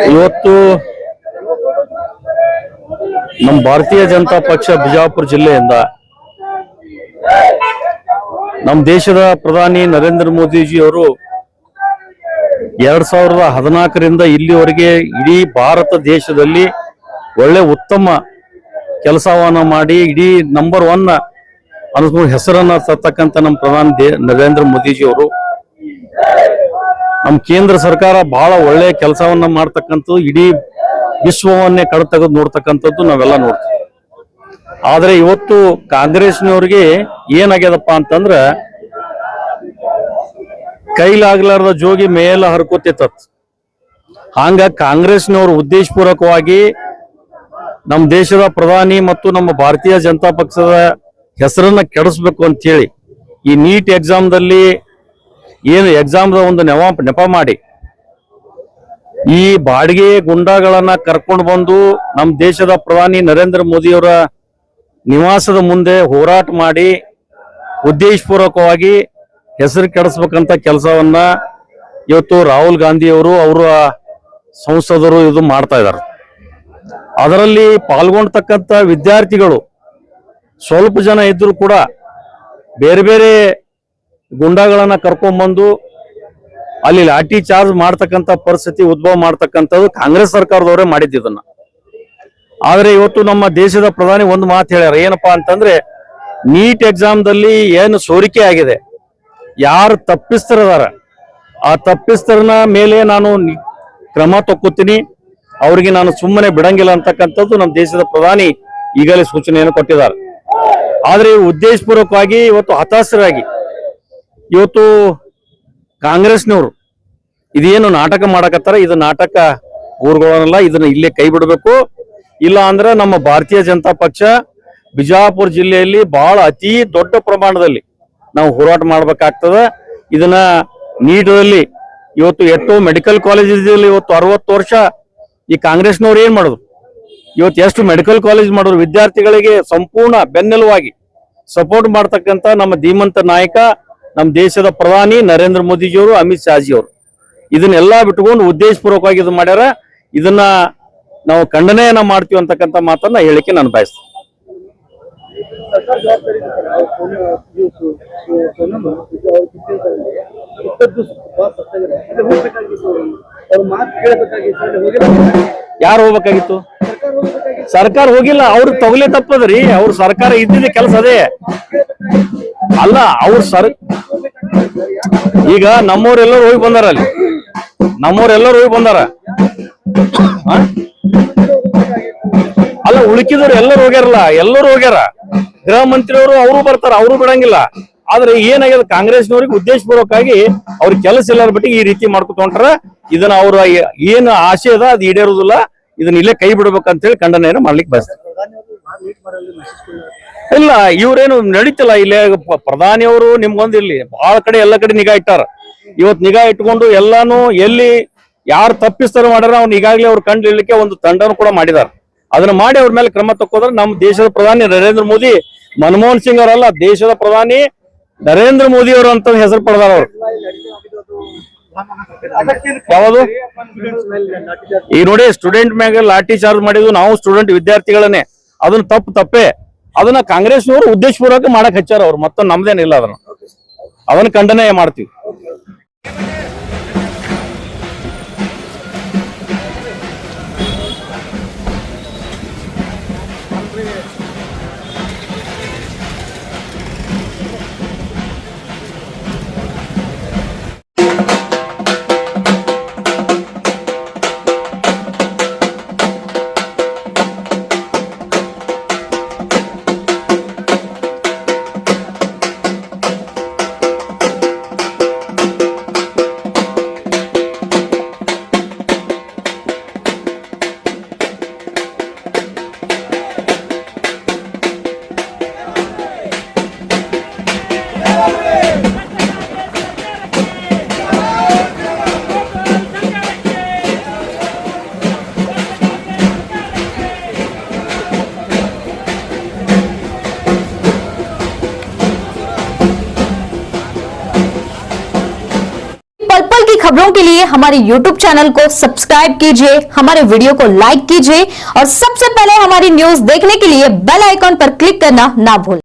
ಇವತ್ತು ನಮ್ಮ ಭಾರತೀಯ ಜನತಾ ಪಕ್ಷ ಬಿಜಾಪುರ ಜಿಲ್ಲೆಯಿಂದ ನಮ್ಮ ದೇಶದ ಪ್ರಧಾನಿ ನರೇಂದ್ರ ಮೋದಿಜಿ ಅವರು 2014ರಿಂದ ಇಲ್ಲಿವರೆಗೆ ಇಡೀ ಭಾರತ ದೇಶದಲ್ಲಿ ಒಳ್ಳೆ ಉತ್ತಮ ಕೆಲಸವನ್ನ ಮಾಡಿ ಇಡೀ ನಂಬರ್ 1 ಅನ್ನೋ ಹೆಸರನ್ನ ತರ್ತಕ್ಕಂಥ ನಮ್ಮ ಪ್ರಧಾನಿ ನರೇಂದ್ರ ಮೋದಿಜಿ ಅವರು ನಮ್ಮ ಕೇಂದ್ರ ಸರ್ಕಾರ ಬಹಳ ಒಳ್ಳೆ ಕೆಲಸವನ್ನ ಮಾಡ್ತಕ್ಕಂಥದ್ದು ಇಡೀ ವಿಶ್ವವನ್ನೇ ಕಡತಗದು ನೋಡ್ತಕ್ಕಂಥದ್ದು ನಾವೆಲ್ಲ ನೋಡ್ತೀವಿ. ಆದ್ರೆ ಇವತ್ತು ಕಾಂಗ್ರೆಸ್ನವ್ರಿಗೆ ಏನಾಗ್ಯದಪ್ಪ ಅಂತಂದ್ರ ಕೈಲಾಗ್ಲಾರ್ದ ಜೋಗಿ ಮೇಲ ಹರ್ಕೋತಿತ್ತ. ಹಂಗ ಕಾಂಗ್ರೆಸ್ನವರು ಉದ್ದೇಶಪೂರ್ವಕವಾಗಿ ನಮ್ಮ ದೇಶದ ಪ್ರಧಾನಿ ಮತ್ತು ನಮ್ಮ ಭಾರತೀಯ ಜನತಾ ಪಕ್ಷದ ಹೆಸರನ್ನ ಕೆಡಿಸ್ಬೇಕು ಅಂತ ಹೇಳಿ ಈ ನೀಟ್ ಎಕ್ಸಾಮ್ದಲ್ಲಿ ಏನು ಎಕ್ಸಾಮ್ದ ಒಂದು ನೆಪ ಮಾಡಿ ಈ ಬಾಡಿಗೆ ಗುಂಡಾಗಳನ್ನ ಕರ್ಕೊಂಡು ಬಂದು ನಮ್ಮ ದೇಶದ ಪ್ರಧಾನಿ ನರೇಂದ್ರ ಮೋದಿಯವರ ನಿವಾಸದ ಮುಂದೆ ಹೋರಾಟ ಮಾಡಿ ಉದ್ದೇಶಪೂರ್ವಕವಾಗಿ ಹೆಸರು ಕೆಡಿಸ್ಬೇಕಂತ ಕೆಲಸವನ್ನ ಇವತ್ತು ರಾಹುಲ್ ಗಾಂಧಿ ಅವರು ಅವರ ಸಂಸದರು ಇದು ಮಾಡ್ತಾ ಇದ್ದಾರೆ. ಅದರಲ್ಲಿ ಪಾಲ್ಗೊಂಡ್ತಕ್ಕಂಥ ವಿದ್ಯಾರ್ಥಿಗಳು ಸ್ವಲ್ಪ ಜನ ಇದ್ರು ಕೂಡ ಬೇರೆ ಬೇರೆ ಗುಂಡಾಗಳನ್ನ ಕರ್ಕೊಂಡ್ಬಂದು ಅಲ್ಲಿ ಲಾಠಿ ಚಾರ್ಜ್ ಮಾಡ್ತಕ್ಕಂಥ ಪರಿಸ್ಥಿತಿ ಉದ್ಭವ ಮಾಡ್ತಕ್ಕಂಥದ್ದು ಕಾಂಗ್ರೆಸ್ ಸರ್ಕಾರದವರೇ ಮಾಡಿದ್ದನ್ನ. ಆದ್ರೆ ಇವತ್ತು ನಮ್ಮ ದೇಶದ ಪ್ರಧಾನಿ ಒಂದು ಮಾತು ಹೇಳ್ಯಾರ, ಏನಪ್ಪಾ ಅಂತಂದ್ರೆ ನೀಟ್ ಎಕ್ಸಾಮ್ದಲ್ಲಿ ಏನು ಸೋರಿಕೆ ಆಗಿದೆ, ಯಾರು ತಪ್ಪಿಸ್ತರದಾರ ಆ ತಪ್ಪಿಸ್ತರನ ಮೇಲೆ ನಾನು ಕ್ರಮ ತಕ್ಕೋತೀನಿ, ಅವ್ರಿಗೆ ನಾನು ಸುಮ್ಮನೆ ಬಿಡಂಗಿಲ್ಲ ಅಂತಕ್ಕಂಥದ್ದು ನಮ್ಮ ದೇಶದ ಪ್ರಧಾನಿ ಈಗಲೇ ಸೂಚನೆಯನ್ನು ಕೊಟ್ಟಿದ್ದಾರೆ. ಆದ್ರೆ ಉದ್ದೇಶಪೂರ್ವಕವಾಗಿ ಇವತ್ತು ಹತಾಶರಾಗಿ ಇವತ್ತು ಕಾಂಗ್ರೆಸ್ನವರು ಇದೇನು ನಾಟಕ ಮಾಡಕತ್ತಾರ, ಇದು ನಾಟಕ ಊರ್ಗಳಲ್ಲ, ಇದನ್ನ ಇಲ್ಲೇ ಕೈ ಬಿಡಬೇಕು. ಇಲ್ಲ ಅಂದ್ರೆ ನಮ್ಮ ಭಾರತೀಯ ಜನತಾ ಪಕ್ಷ ಬಿಜಾಪುರ ಜಿಲ್ಲೆಯಲ್ಲಿ ಬಹಳ ಅತಿ ದೊಡ್ಡ ಪ್ರಮಾಣದಲ್ಲಿ ನಾವು ಹೋರಾಟ ಮಾಡ್ಬೇಕಾಗ್ತದ. ಇದನ್ನ ನೀಟಲ್ಲಿ ಇವತ್ತು ಎಷ್ಟೋ ಮೆಡಿಕಲ್ ಕಾಲೇಜಲ್ಲಿ ಇವತ್ತು 60 ವರ್ಷ ಈ ಕಾಂಗ್ರೆಸ್ನವ್ರು ಏನ್ ಮಾಡಿದ್ರು, ಇವತ್ತು ಎಷ್ಟು ಮೆಡಿಕಲ್ ಕಾಲೇಜ್ ಮಾಡಿದ್ರು, ವಿದ್ಯಾರ್ಥಿಗಳಿಗೆ ಸಂಪೂರ್ಣ ಬೆನ್ನೆಲುವಾಗಿ ಸಪೋರ್ಟ್ ಮಾಡ್ತಕ್ಕಂಥ ನಮ್ಮ ಧೀಮಂತ ನಾಯಕ ನಮ್ಮ ದೇಶದ ಪ್ರಧಾನಿ ನರೇಂದ್ರ ಮೋದಿಜಿಯವರು, ಅಮಿತ್ ಶಾಜಿ ಅವರು ಇದನ್ನೆಲ್ಲ ಬಿಟ್ಕೊಂಡು ಉದ್ದೇಶಪೂರ್ವಕವಾಗಿ ಇದು ಮಾಡ್ಯಾರ. ಇದನ್ನ ನಾವು ಖಂಡನೆಯನ್ನ ಮಾಡ್ತೀವಿ ಅಂತಕ್ಕಂಥ ಮಾತನ್ನ ಹೇಳಿಕೆ ನಾನು ಬಯಸ್ತೇನೆ. ಯಾರು ಹೋಗ್ಬೇಕಾಗಿತ್ತು? ಸರ್ಕಾರ ಹೋಗಿಲ್ಲ, ಅವ್ರು ತಗೊಲೆ ತಪ್ಪದ್ರಿ. ಅವ್ರ ಸರ್ಕಾರ ಇದ್ದಿದ್ದ ಕೆಲಸ ಅದೇ ಅಲ್ಲ. ಈಗ ನಮ್ಮವ್ರೆಲ್ಲರೂ ಹೋಗಿ ಬಂದಾರ, ಅಲ್ಲಿ ನಮ್ಮವ್ರೆಲ್ಲರೂ ಹೋಗಿ ಬಂದಾರ. ಅಲ್ಲ, ಉಳುಕಿದವ್ರು ಎಲ್ಲರೂ ಹೋಗ್ಯಾರಲ್ಲ, ಎಲ್ಲರೂ ಹೋಗ್ಯಾರ. ಗೃಹ ಮಂತ್ರಿಯವರು ಅವರು ಬರ್ತಾರ, ಅವರು ಬಿಡಂಗಿಲ್ಲ. ಆದ್ರೆ ಏನಾಗ್ಯದ, ಕಾಂಗ್ರೆಸ್ನವ್ರಿಗೆ ಉದ್ದೇಶಪೂರ್ವಕವಾಗಿ ಅವ್ರ ಕೆಲಸ ಎಲ್ಲರ ಬಿಟ್ಟು ಈ ರೀತಿ ಮಾಡ್ಕೊತ ಹೊಂಟಾರ. ಇದನ್ನ ಅವ್ರ ಏನು ಆಶೆ ಅದ ಅದು ಈಡೇರುದಿಲ್ಲ. ಇದನ್ನ ಇಲ್ಲೇ ಕೈ ಬಿಡ್ಬೇಕಂತ ಹೇಳಿ ಖಂಡನೆಯನ್ನು ಮಾಡ್ಲಿಕ್ಕೆ ಬಯಸ್ತಾರೆ. ಇಲ್ಲ, ಇವ್ರೇನು ನಡೀತಿಲ್ಲ. ಇಲ್ಲೇ ಪ್ರಧಾನಿಯವರು ನಿಮ್ಗೊಂದಿರ್ಲಿ ಬಹಳ ಕಡೆ ಎಲ್ಲ ಕಡೆ ನಿಗಾ ಇಟ್ಟಾರ. ಇವತ್ತು ನಿಗಾ ಇಟ್ಕೊಂಡು ಎಲ್ಲಾನು ಎಲ್ಲಿ ಯಾರು ತಪ್ಪಿಸ್ತಾರ ಮಾಡ್ಯಾರ ಅವ್ನು ಈಗಾಗಲೇ ಅವ್ರು ಕಂಡು ಹಿಡ್ಲಿಕ್ಕೆ ಒಂದು ತಂಡವನ್ನು ಕೂಡ ಮಾಡಿದಾರೆ. ಅದನ್ನ ಮಾಡಿ ಅವ್ರ ಮೇಲೆ ಕ್ರಮ ತಕ್ಕೋದ್ರೆ ನಮ್ಮ ದೇಶದ ಪ್ರಧಾನಿ ನರೇಂದ್ರ ಮೋದಿ, ಮನಮೋಹನ್ ಸಿಂಗ್ ಅವರಲ್ಲ, ದೇಶದ ಪ್ರಧಾನಿ ನರೇಂದ್ರ ಮೋದಿ ಅವರು ಅಂತ ಹೆಸರು ಪಡೆದಾರ ಅವರು. ಯಾವುದು ಈಗ ನೋಡಿ, ಸ್ಟೂಡೆಂಟ್ ಮ್ಯಾಗ ಲಾಠಿ ಚಾರ್ಜ್ ಮಾಡಿದ್ವು ನಾವು ಸ್ಟೂಡೆಂಟ್ ವಿದ್ಯಾರ್ಥಿಗಳನ್ನೇ. ಅದನ್ನ ತಪ್ಪೇ. ಅದನ್ನ ಕಾಂಗ್ರೆಸ್ನವರು ಉದ್ದೇಶಪೂರ್ವಕ ಮಾಡಕ್ ಹಚ್ಚಾರ ಅವ್ರು, ಮತ್ತೊಂದು ನಮ್ದೇನಿಲ್ಲ. ಅದನ್ನ ಖಂಡನೆ ಮಾಡ್ತೀವಿ. खबरों के लिए हमारे YouTube चैनल को सब्सक्राइब कीजिए, हमारे वीडियो को लाइक कीजिए और सबसे पहले हमारी न्यूज देखने के लिए बेल आइकॉन पर क्लिक करना ना भूलें।